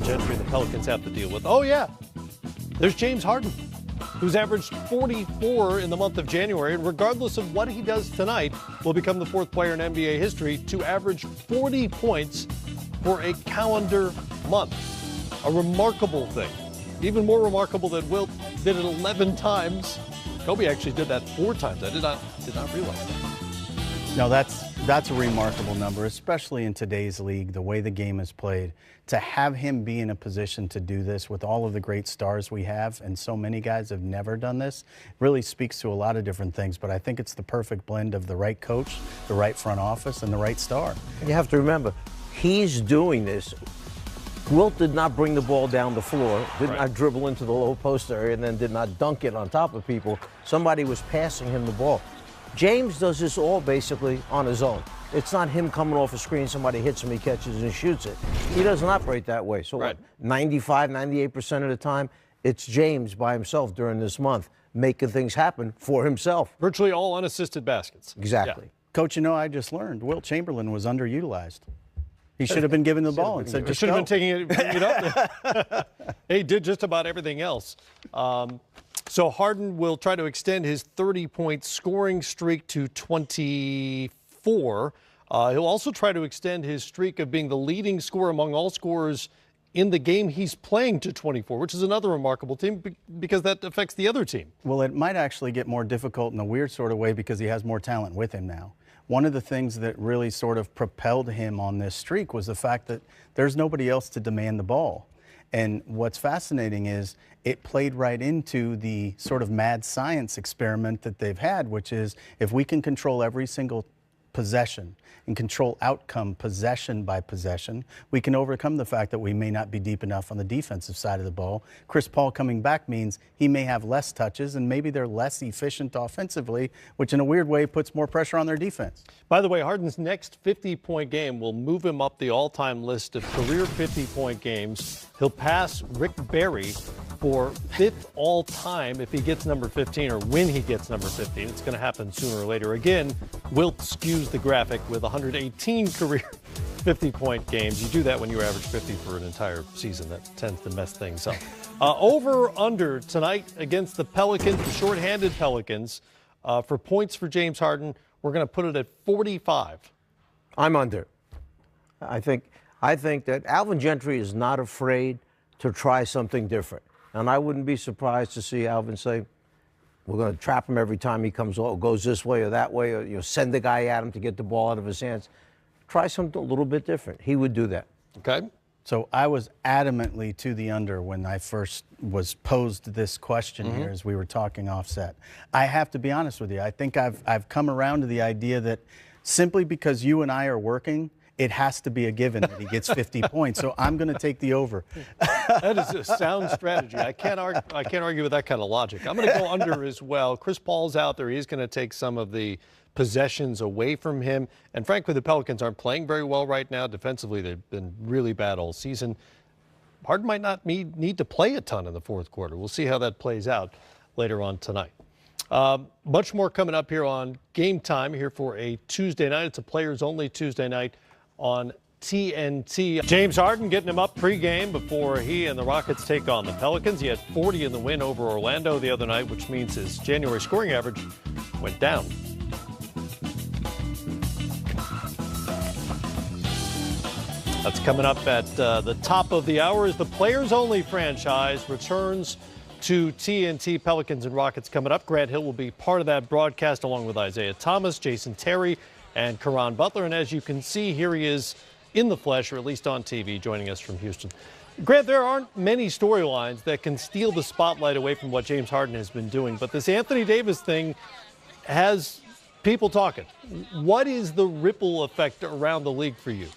Gentry and the Pelicans have to deal with. Oh, yeah. There's James Harden, who's averaged 44 in the month of January, and regardless of what he does tonight, will become the fourth player in NBA history to average 40 points for a calendar month. A remarkable thing. Even more remarkable that Wilt did it 11 times. Kobe actually did that 4 times. I did not realize that. No, that's a remarkable number, especially in today's league, the way the game is played. To have him be in a position to do this with all of the great stars we have, and so many guys have never done this, really speaks to a lot of different things. But I think it's the perfect blend of the right coach, the right front office, and the right star. You have to remember, he's doing this. Wilt did not bring the ball down the floor, did not dribble into the low post area, and then did not dunk it on top of people. Somebody was passing him the ball. James does this all basically on his own. It's not him coming off a screen, somebody hits him, he catches and shoots it. He doesn't operate that way. So what, 95, 98% of the time, it's James by himself during this month, making things happen for himself. Virtually all unassisted baskets. Exactly. Yeah. Coach, I just learned Wilt Chamberlain was underutilized. He should have been given the ball and said, just should have been taking it up. He did just about everything else. So Harden will try to extend his 30-point scoring streak to 24. He'll also try to extend his streak of being the leading scorer among all scorers in the game he's playing to 24, which is another remarkable team because that affects the other team. Well, it might actually get more difficult in a weird sort of way because he has more talent with him now. One of the things that really sort of propelled him on this streak was the fact that there's nobody else to demand the ball. And what's fascinating is it played right into the sort of mad science experiment that they've had, which is if we can control every single possession and control outcome possession by possession, we can overcome the fact that we may not be deep enough on the defensive side of the ball. Chris Paul coming back means he may have less touches and maybe they're less efficient offensively, which in a weird way puts more pressure on their defense. By the way, Harden's next 50-point game will move him up the all-time list of career 50-point games. He'll pass Rick Barry for 5th all-time if he gets number 15 or when he gets number 15. It's going to happen sooner or later. Again, Wilt skews the graphic with 118 career 50-point games. You do that when you average 50 for an entire season. That tends to mess things up. Over/under tonight against the Pelicans, the shorthanded Pelicans, for points for James Harden. We're going to put it at 45. I'm under. I think that Alvin Gentry is not afraid to try something different. And I wouldn't be surprised to see Alvin say, we're going to trap him every time he comes or goes this way or that way, or send the guy at him to get the ball out of his hands. Try something a little bit different. He would do that. Okay. So I was adamantly to the under when I first was posed this question here as we were talking offset. I have to be honest with you. I think I've come around to the idea that simply because you and I are working, it has to be a given that he gets 50 points. So I'm going to take the over. That is a sound strategy. I can't argue with that kind of logic. I'm going to go under as well. Chris Paul's out there. He's going to take some of the possessions away from him. And frankly, the Pelicans aren't playing very well right now. Defensively, they've been really bad all season. Harden might not need to play a ton in the fourth quarter. We'll see how that plays out later on tonight. Much more coming up here on Game Time here for a Tuesday night. It's a players-only Tuesday night on TNT. James Harden getting him up pregame before he and the Rockets take on the Pelicans. He had 40 in the win over Orlando the other night, which means his January scoring average went down. That's coming up at the top of the hour as the players-only franchise returns to TNT. Pelicans and Rockets coming up. Grant Hill will be part of that broadcast along with Isaiah Thomas, Jason Terry, and Caron Butler. And as you can see, here he is in the flesh, or at least on TV, joining us from Houston. Grant, there aren't many storylines that can steal the spotlight away from what James Harden has been doing, but this Anthony Davis thing has people talking. What is the ripple effect around the league for you?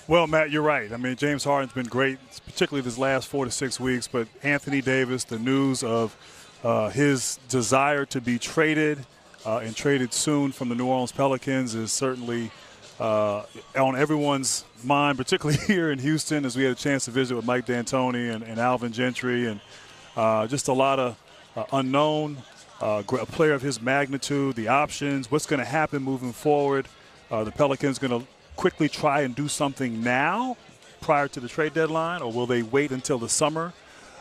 Well, Matt, you're right. I mean, James Harden's been great, particularly this last 4 to 6 weeks, but Anthony Davis, the news of his desire to be traded and traded soon from the New Orleans Pelicans is certainly on everyone's mind, particularly here in Houston, as we had a chance to visit with Mike D'Antoni and Alvin Gentry, and just a lot of unknown, a player of his magnitude, the options, what's going to happen moving forward. The Pelicans going to quickly try and do something now, prior to the trade deadline, or will they wait until the summer?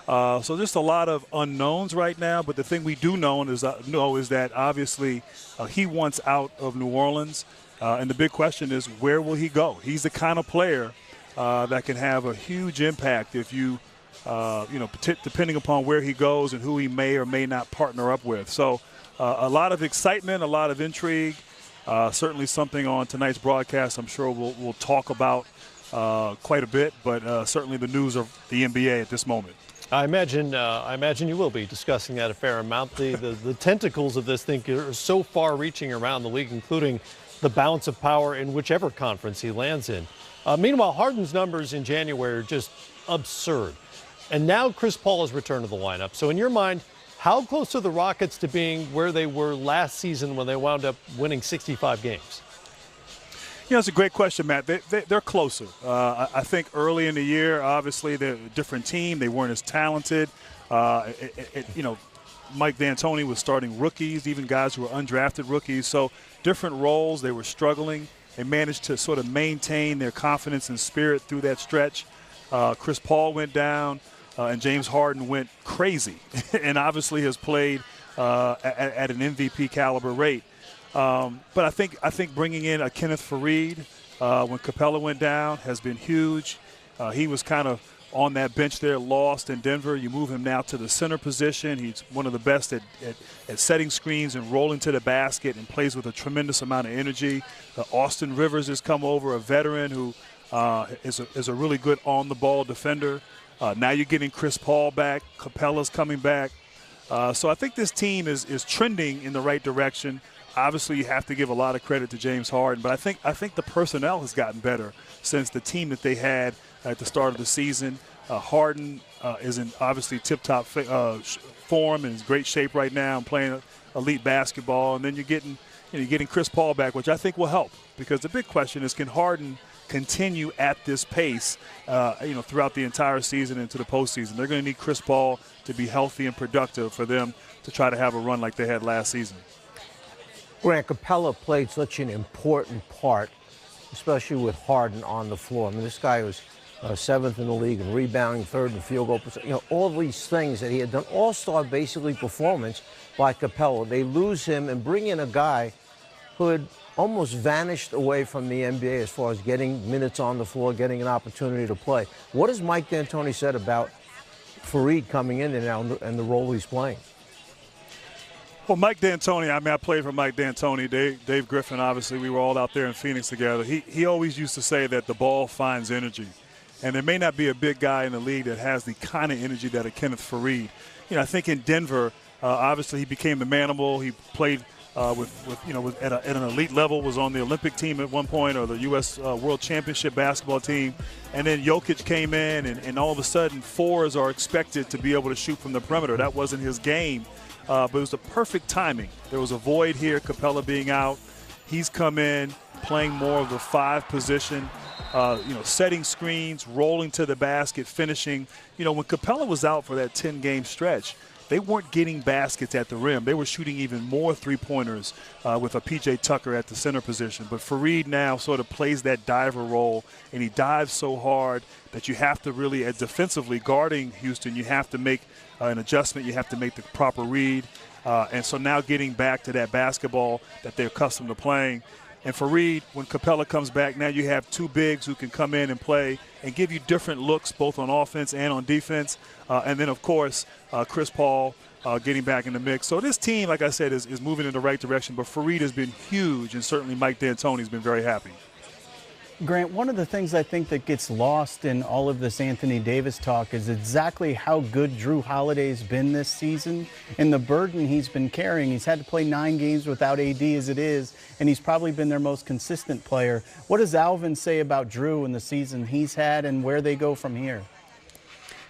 So just a lot of unknowns right now. But the thing we do know is that obviously he wants out of New Orleans. And the big question is, where will he go? He's the kind of player that can have a huge impact if you, depending upon where he goes and who he may or may not partner up with. So a lot of excitement, a lot of intrigue. Certainly something on tonight's broadcast I'm sure we'll talk about quite a bit, but certainly the news of the NBA at this moment. I imagine you will be discussing that a fair amount. The tentacles of this thing are so far-reaching around the league, including the balance of power in whichever conference he lands in. Meanwhile, Harden's numbers in January are just absurd. And now Chris Paul has returned to the lineup. So in your mind, how close are the Rockets to being where they were last season when they wound up winning 65 games? It's a great question, Matt. They're closer. I think early in the year, obviously, they're a different team. They weren't as talented. Mike D'Antoni was starting rookies, even guys who were undrafted rookies. So different roles. They were struggling. They managed to sort of maintain their confidence and spirit through that stretch. Chris Paul went down, and James Harden went crazy and obviously has played at an MVP caliber rate. But I think bringing in a Kenneth Faried when Capella went down has been huge. He was kind of on that bench there, lost in Denver. You move him now to the center position. He's one of the best at setting screens and rolling to the basket and plays with a tremendous amount of energy. Austin Rivers has come over, a veteran who is a really good on-the-ball defender. Now you're getting Chris Paul back. Capella's coming back. So I think this team is trending in the right direction. Obviously, you have to give a lot of credit to James Harden, but I think the personnel has gotten better since the team that they had at the start of the season. Harden is in obviously tip-top form and is great shape right now and playing elite basketball. And then you're getting Chris Paul back, which I think will help, because the big question is, can Harden continue at this pace, throughout the entire season into the postseason? They're going to need Chris Paul to be healthy and productive for them to try to have a run like they had last season. Grant, Capella played such an important part, especially with Harden on the floor. I mean, this guy was seventh in the league in rebounding, third in field goal percent. All these things that he had done, all-star basically performance by Capella. They lose him and bring in a guy who had almost vanished away from the NBA as far as getting minutes on the floor, getting an opportunity to play. What has Mike D'Antoni said about Faried coming in now and the role he's playing? Well, Mike D'Antoni, I played for Mike D'Antoni. Dave Griffin, obviously, we were all out there in Phoenix together. He always used to say that the ball finds energy. And there may not be a big guy in the league that has the kind of energy that a Kenneth Faried. I think in Denver, obviously he became the manimal. He played at an elite level, was on the Olympic team at one point, or the U.S. World Championship basketball team. And then Jokic came in, and all of a sudden fours are expected to be able to shoot from the perimeter. That wasn't his game. But it was the perfect timing. There was a void here, Capella being out. He's come in, playing more of the five position, setting screens, rolling to the basket, finishing. When Capella was out for that 10-game stretch, they weren't getting baskets at the rim. They were shooting even more three-pointers with a P.J. Tucker at the center position. But Faried now sort of plays that diver role, and he dives so hard that you have to really, defensively guarding Houston, you have to make an adjustment. You have to make the proper read. And so now getting back to that basketball that they're accustomed to playing. And Faried, when Capella comes back, now you have two bigs who can come in and play and give you different looks both on offense and on defense. And then, of course, Chris Paul getting back in the mix. So this team, like I said, is moving in the right direction. But Faried has been huge, and certainly Mike D'Antoni has been very happy. Grant, one of the things I think that gets lost in all of this Anthony Davis talk is exactly how good Drew Holiday's been this season and the burden he's been carrying. He's had to play 9 games without AD as it is, and he's probably been their most consistent player. What does Alvin say about Drew and the season he's had and where they go from here?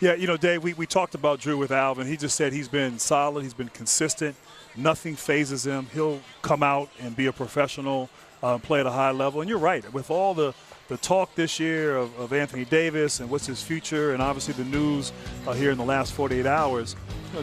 Yeah, Dave, we talked about Drew with Alvin. He just said he's been solid, he's been consistent. Nothing phases him. He'll come out and be a professional, play at a high level. And you're right. With all the talk this year of Anthony Davis and what's his future, and obviously the news here in the last 48 hours,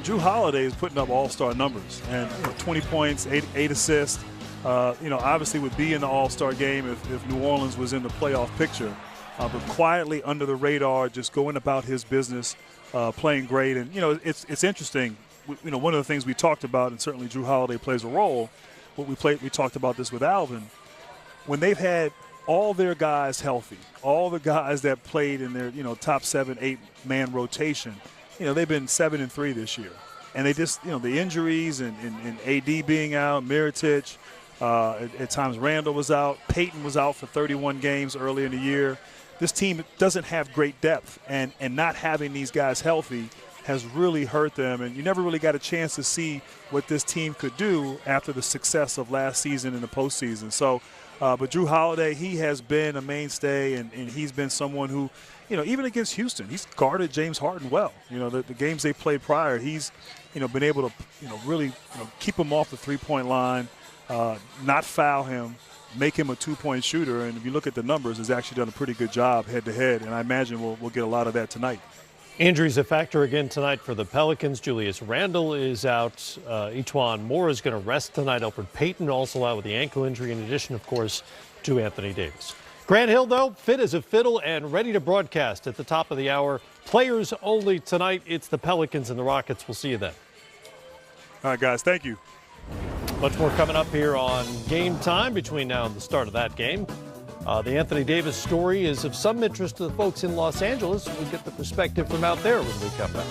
Drew Holiday is putting up all-star numbers. And 20 points, 8 assists. Obviously would be in the all-star game if New Orleans was in the playoff picture. but quietly under the radar, just going about his business, playing great. And, it's interesting. One of the things we talked about, and certainly Drew Holiday plays a role, we talked about this with Alvin, when they've had all their guys healthy, all the guys that played in their, top 7, 8-man rotation, they've been 7-3 this year. And they just, the injuries and AD being out, Mirotic, at times Randall was out, Peyton was out for 31 games early in the year. This team doesn't have great depth, and not having these guys healthy has really hurt them, and you never really got a chance to see what this team could do after the success of last season in the postseason. So, but Drew Holiday, he has been a mainstay, and he's been someone who, even against Houston, he's guarded James Harden well. The games they played prior, he's, been able to, really keep him off the three-point line, not foul him, make him a two-point shooter. And if you look at the numbers, he's actually done a pretty good job head-to-head, and I imagine we'll get a lot of that tonight. Injuries a factor again tonight for the Pelicans. Julius Randle is out. Etuan Moore is going to rest tonight. Elfrid Payton also out with the ankle injury, in addition, of course, to Anthony Davis. Grant Hill, though, fit as a fiddle and ready to broadcast at the top of the hour. Players only tonight. It's the Pelicans and the Rockets. We'll see you then. All right, guys. Thank you. Much more coming up here on Game Time between now and the start of that game. The Anthony Davis story is of some interest to the folks in Los Angeles. We'll get the perspective from out there when we come back.